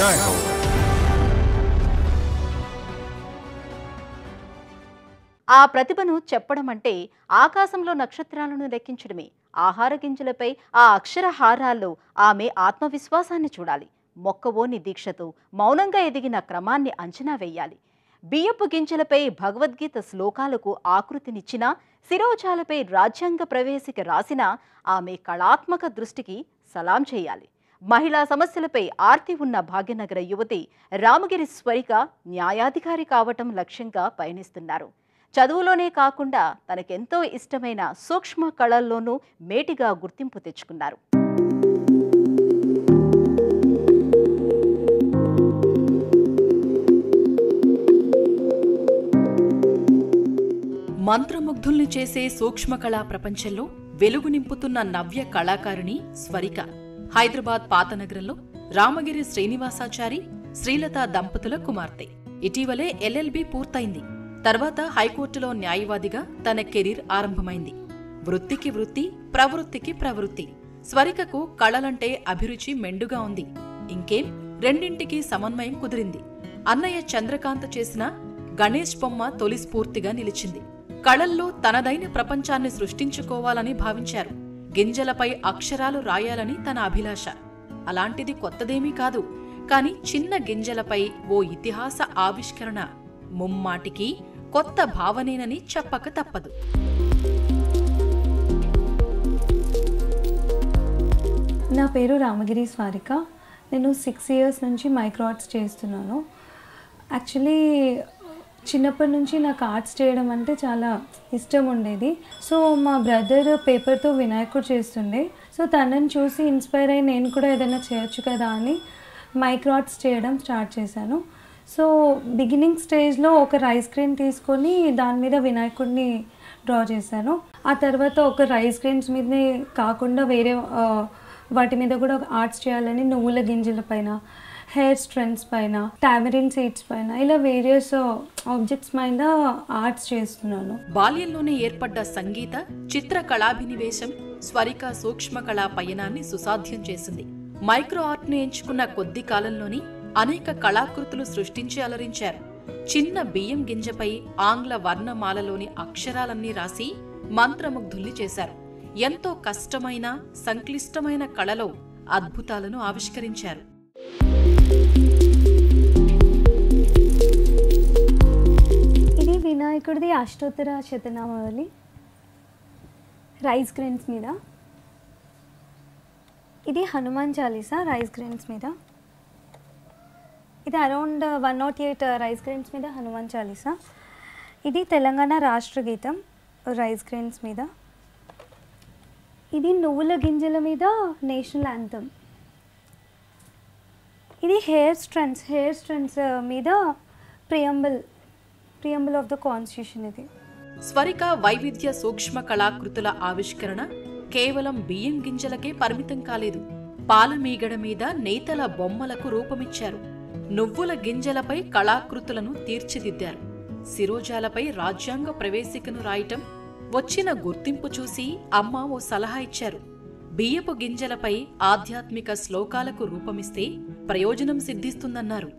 जय हो। ఆ ప్రతిభను చెప్పడం అంటే ఆకాశంలో నక్షత్రాలను లెక్కించడమే. ఆహార గింజలపై ఆ అక్షరహారాల్లో ఆమె ఆత్మవిశ్వాసాన్ని చూడాలి. మొక్కవోని దీక్షతో మౌనంగా ఎదిగిన క్రమాన్ని అంచనా వేయాలి. బియ్యపు గింజలపై భగవద్గీత శ్లోకాలకు ఆకృతినిచ్చిన, శిరోజాలపై రాజ్యాంగ ప్రవేశిక రాసిన ఆమె కళాత్మక దృష్టికి సలాం చేయాలి. మహిళా సమస్యలపై ఆర్తి ఉన్న భాగ్యనగర యువతి రామగిరి స్వరిక న్యాయాధికారి కావటం లక్ష్యంగా పయనిస్తున్నారు. చదువులోనే కాకుండా తనకెంతో ఇష్టమైన సూక్ష్మ కళల్లోనూ మేటిగా గుర్తింపు తెచ్చుకున్నారు. మంత్రముగ్ధుల్ని చేసే సూక్ష్మకళా ప్రపంచంలో వెలుగు నింపుతున్న నవ్య కళాకారిణి స్వరిక. హైదరాబాద్ పాతనగరంలో రామగిరి శ్రీనివాసాచారి, శ్రీలత దంపతుల కుమార్తె. ఇటీవలే ఎల్ఎల్బి పూర్తయింది. తర్వాత హైకోర్టులో న్యాయవాదిగా తన కెరీర్ ఆరంభమైంది. వృత్తికి వృత్తి, ప్రవృత్తికి ప్రవృత్తి. స్వరికకు కళలంటే అభిరుచి మెండుగా ఉంది. ఇంకేం, రెండింటికి సమన్వయం కుదిరింది. అన్నయ్య చంద్రకాంత్ చేసిన గణేష్ బొమ్మ తొలి స్ఫూర్తిగా నిలిచింది. కళల్లో తనదైన ప్రపంచాన్ని సృష్టించుకోవాలని భావించారు. గింజలపై అక్షరాలు రాయాలని తన అభిలాష. అలాంటిది కొత్తదేమీ కాదు. కాని చిన్న గింజలపై ఓ ఇతిహాస ఆవిష్కరణ ముమ్మాటికి కొత్త భావనేనని చెప్పక తప్పదు. నా పేరు రామగిరి స్వారిక. నేను 6 years నుంచి మైక్రో ఆర్ట్స్ చేస్తున్నాను. యాక్చువల్లీ చిన్నప్పటి నుంచి నాకు ఆర్ట్స్ చేయడం అంటే చాలా ఇష్టం ఉండేది. సో మా బ్రదర్ పేపర్తో వినాయకుడు చేస్తుండే. సో తనని చూసి ఇన్స్పైర్ అయ్యి నేను కూడా ఏదైనా చేయొచ్చు కదా అని మైక్రో ఆర్ట్స్ చేయడం స్టార్ట్ చేశాను. సో బిగినింగ్ స్టేజ్లో ఒక రైస్ గ్రెయిన్ తీసుకొని దాని మీద వినాయకుడిని డ్రా చేశాను. ఆ తర్వాత ఒక రైస్ గ్రెయిన్స్ మీదనే కాకుండా వేరే వాటి మీద కూడా ఆర్ట్స్ చేయాలని నువ్వుల గింజల పైన, హెయిర్ స్ట్రెండ్స్ పైన, టామరిన్ సీడ్స్ పైన ఇలా వేరియస్ ఆబ్జెక్ట్స్ పైన ఆర్ట్స్ చేస్తున్నాను. బాల్యంలోనే ఏర్పడ్డ సంగీత, చిత్ర కళాభినివేశం స్వరిక సూక్ష్మ కళా పయనాన్ని సుసాధ్యం చేసింది. మైక్రో ఆర్ట్ను ఎంచుకున్న కొద్ది కాలంలోని అనేక కళాకృతులు సృష్టించి అలరించారు. చిన్న బియ్యం గింజపై ఆంగ్ల వర్ణమాలలోని అక్షరాలన్నీ రాసి మంత్రముగ్ధుల్ని చేశారు. ఎంతో కష్టమైన, సంక్లిష్టమైన కళలో అద్భుతాలను ఆవిష్కరించారు. ఇది వినాయకుడిది అష్టోత్తర శతనామావళి రైస్ గ్రెయిన్స్ మీద. ఇది హనుమాన్ చాలీసా రైస్ గ్రెయిన్స్ మీద. ఇది అరౌండ్ 108 రైస్ గ్రెయిన్స్ మీద హనుమాన్ చాలీసా. ఇది తెలంగాణ రాష్ట్ర గీతం రైస్ గ్రెయిన్స్ మీద. ఇది నువ్వుల గింజల మీద నేషనల్ యాంథమ్. ఇది హెయిర్ స్ట్రెండ్స్ మీద ప్రియంబుల్ ఆఫ్ ద కాన్స్టిట్యూషన్. ఇది స్వరిక వైవిధ్య సూక్ష్మ కళాకృతుల ఆవిష్కరణ కేవలం బియ్యం గింజలకే పరిమితం కాలేదు. పాలమీగడ మీద నేతల బొమ్మలకు రూపమిచ్చారు. నువ్వుల గింజలపై కళాకృతులను తీర్చిదిద్దారు. శిరోజాలపై రాజ్యాంగ ప్రవేశికను రాయటం, వచ్చిన గుర్తింపు చూసి అమ్మ ఓ సలహా ఇచ్చారు. బియ్యపు గింజలపై ఆధ్యాత్మిక శ్లోకాలకు రూపమిస్తే ప్రయోజనం సిద్ధిస్తుందన్నారు.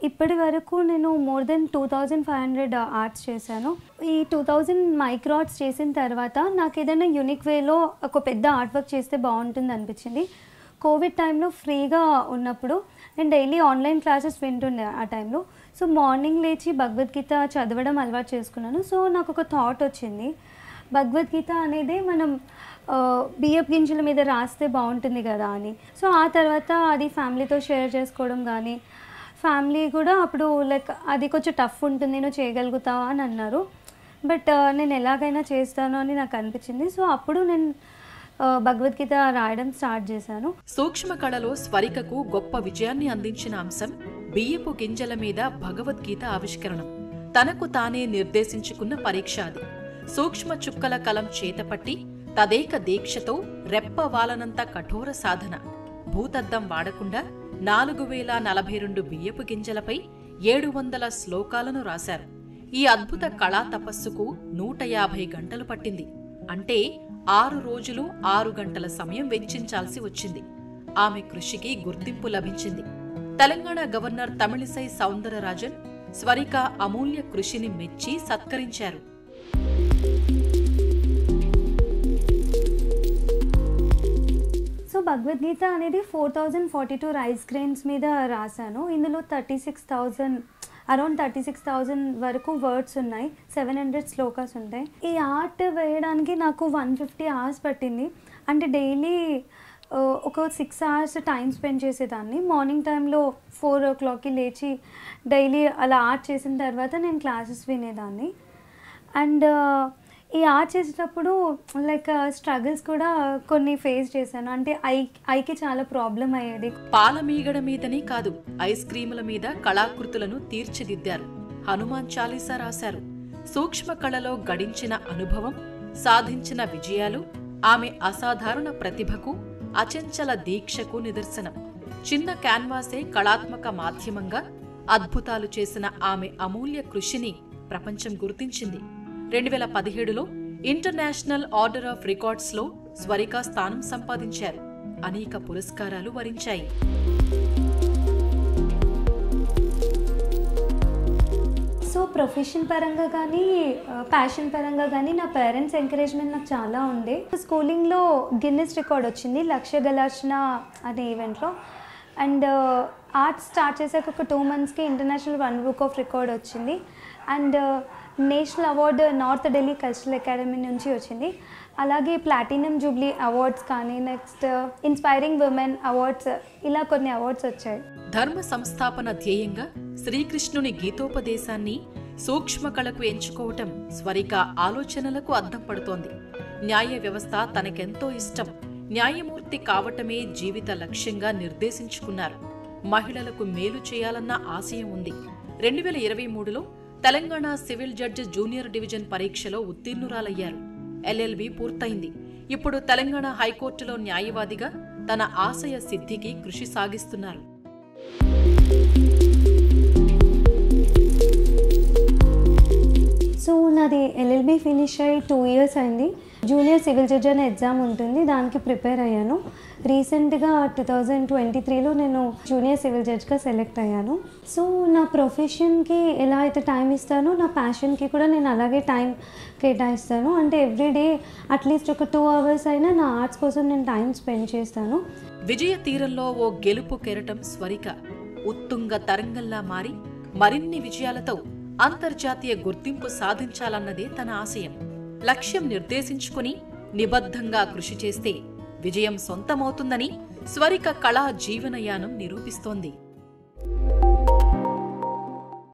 ఇప్పటి వరకు నేను మోర్ దెన్ 2500 ఆర్ట్స్ చేశాను. ఈ 2000 మైక్రో ఆర్ట్స్ చేసిన తర్వాత నాకు ఏదైనా యూనిక్ వేలో ఒక పెద్ద ఆర్ట్ వర్క్ చేస్తే బాగుంటుంది అనిపించింది. కోవిడ్ టైంలో ఫ్రీగా ఉన్నప్పుడు నేను డైలీ ఆన్లైన్ క్లాసెస్ వింటుండే ఆ టైంలో. సో మార్నింగ్ లేచి భగవద్గీత చదవడం అలవాటు చేసుకున్నాను. సో నాకు ఒక థాట్ వచ్చింది, భగవద్గీత అనేది మనం బియ్యపు గింజల మీద రాస్తే బాగుంటుంది కదా అని. సో ఆ తర్వాత అది ఫ్యామిలీతో షేర్ చేసుకోవడం కానీ, ఫ్యామిలీ కూడా అప్పుడు లైక్ అది కొంచెం టఫ్ ఉంటుంది, నువ్వు చేయగలుగుతావా అని అన్నారు. బట్ నేను ఎలాగైనా చేస్తాను అని నాకు అనిపించింది. సో అప్పుడు నేను భగవద్గీత రాయడం స్టార్ట్ చేశాను. సూక్ష్మ కళలో స్వరికకు గొప్ప విజయాన్ని అందించిన అంశం బియ్యపు గింజల మీద భగవద్గీత ఆవిష్కరణం. తనకు తానే నిర్దేశించుకున్న పరీక్ష అది. సూక్ష్మ చుక్కల కలం చేతపట్టి తదేక దీక్షతో రెప్పవాలనంత కఠోర సాధన. భూతద్దం వాడకుండా 4042 బియ్యపు గింజలపై 700 శ్లోకాలను రాశారు. ఈ అద్భుత కళా తపస్సుకు 150 గంటలు పట్టింది. అంటే 6 రోజులు 6 గంటల సమయం వెచ్చించాల్సి వచ్చింది. ఆమె కృషికి గుర్తింపు లభించింది. తెలంగాణ గవర్నర్ తమిళిసై సౌందరరాజన్ స్వరిక అమూల్య కృషిని మెచ్చి సత్కరించారు. సో భగవద్గీత అనేది 4042 రైస్ గ్రెయిన్స్ మీద రాశాను. ఇందులో అరౌండ్ 36,000 వరకు వర్డ్స్ ఉన్నాయి. 700 శ్లోకాస్ ఉంటాయి. ఈ ఆర్ట్ వేయడానికి నాకు 150 hours పట్టింది. అంటే డైలీ ఒక 6 hours టైం స్పెండ్ చేసేదాన్ని. మార్నింగ్ టైంలో 4 o'clockకి లేచి డైలీ అలా ఆర్ట్ చేసిన తర్వాత నేను క్లాసెస్ వినేదాన్ని. అండ్ ఈ ఆర్ట్ చేసేటప్పుడు లైక్ స్ట్రగుల్స్ కూడా కొన్ని ఫేస్ చేశాను. అంటే ఐకి చాలా ప్రాబ్లం అయ్యేది. పాలమీగడ మీదనే కాదు, ఐస్ క్రీముల మీద కళాకృతులను తీర్చిదిద్దారు. హనుమాన్ చాలీసా రాశారు. సూక్ష్మ కళలో గడించిన అనుభవం, సాధించిన విజయాలు ఆమె అసాధారణ ప్రతిభకు, అచంచల దీక్షకు నిదర్శనం. చిన్న క్యాన్వాసే కళాత్మక మాధ్యమంగా అద్భుతాలు చేసిన ఆమె అమూల్య కృషిని ప్రపంచం గుర్తించింది. 2017లో ఇంటర్నేషనల్ ఆర్డర్ ఆఫ్ రికార్డ్స్లో స్వరిక స్థానం సంపాదించారు. అనేక పురస్కారాలు వరించాయి. సో ప్రొఫెషన్ పరంగా కానీ ప్యాషన్ పరంగా కానీ నా పేరెంట్స్ ఎంకరేజ్మెంట్ నాకు చాలా ఉంది. స్కూలింగ్లో గిన్నెస్ రికార్డ్ వచ్చింది లక్ష్య గలార్చన అనే ఈవెంట్లో. అండ్ ఆర్ట్ స్టార్ట్ చేశాక ఒక 2 monthsకి international world book of record వచ్చింది. And national award north Delhi cultural academy నుంచి వచ్చింది. అలాగే ప్లాటినం జూబ్లీ అవార్డ్స్ కానీ, నెక్స్ట్ ఇన్స్పైరింగ్ ఉమెన్ అవార్డ్స్, ఇలా కొన్ని అవార్డ్స్ వచ్చాయి. ధర్మ సంస్థాపన ధ్యేయంగా శ్రీకృష్ణుని గీతోపదేశాన్ని సూక్ష్మ కళకు ఎంచుకోవటం స్వరిక ఆలోచనలకు అద్దం పడుతోంది. న్యాయ వ్యవస్థ తనకెంతో ఇష్టం. న్యాయమూర్తి కావటమే జీవిత లక్ష్యంగా నిర్దేశించుకున్నారు. మహిళలకు మేలు చేయాలన్న ఆశయం ఉంది. 2023లో Telangana civil judge junior division పరీక్షలో ఉత్తీర్ణురాలయ్యారు. LLB పూర్తయింది. ఇప్పుడు తెలంగాణ హైకోర్టులో న్యాయవాదిగా తన ఆశయ సిద్ధికి కృషి సాగిస్తున్నారు. సో నాది LLB ఫినిష్ అయ్యి 2 years అయింది. జూనియర్ సివిల్ జడ్జ్ అనే ఎగ్జామ్ ఉంటుంది, దానికి ప్రిపేర్ అయ్యాను. రీసెంట్గా 2023లో నేను జూనియర్ సివిల్ జడ్జ్గా సెలెక్ట్ అయ్యాను. సో నా ప్రొఫెషన్కి ఎలా అయితే టైం ఇస్తానో నా ప్యాషన్కి కూడా నేను అలాగే టైం కేటాయిస్తాను. అంటే ఎవ్రీడే అట్లీస్ట్ ఒక 2 hours అయినా నా ఆర్ట్స్ కోసం నేను టైం స్పెండ్ చేస్తాను. విజయ తీరంలో ఓ గెలుపు కెరటం స్వరిక ఉత్తుంగ తరంగంలా మారి మరిన్ని విజయాలతో అంతర్జాతీయ గుర్తింపు సాధించాలన్నదే తన ఆశయం. లక్ష్యం నిర్దేశించుకుని నిబద్ధంగా కృషి చేస్తే విజయం సొంతమవుతుందని స్వరిక కళా జీవనయానం నిరూపిస్తోంది.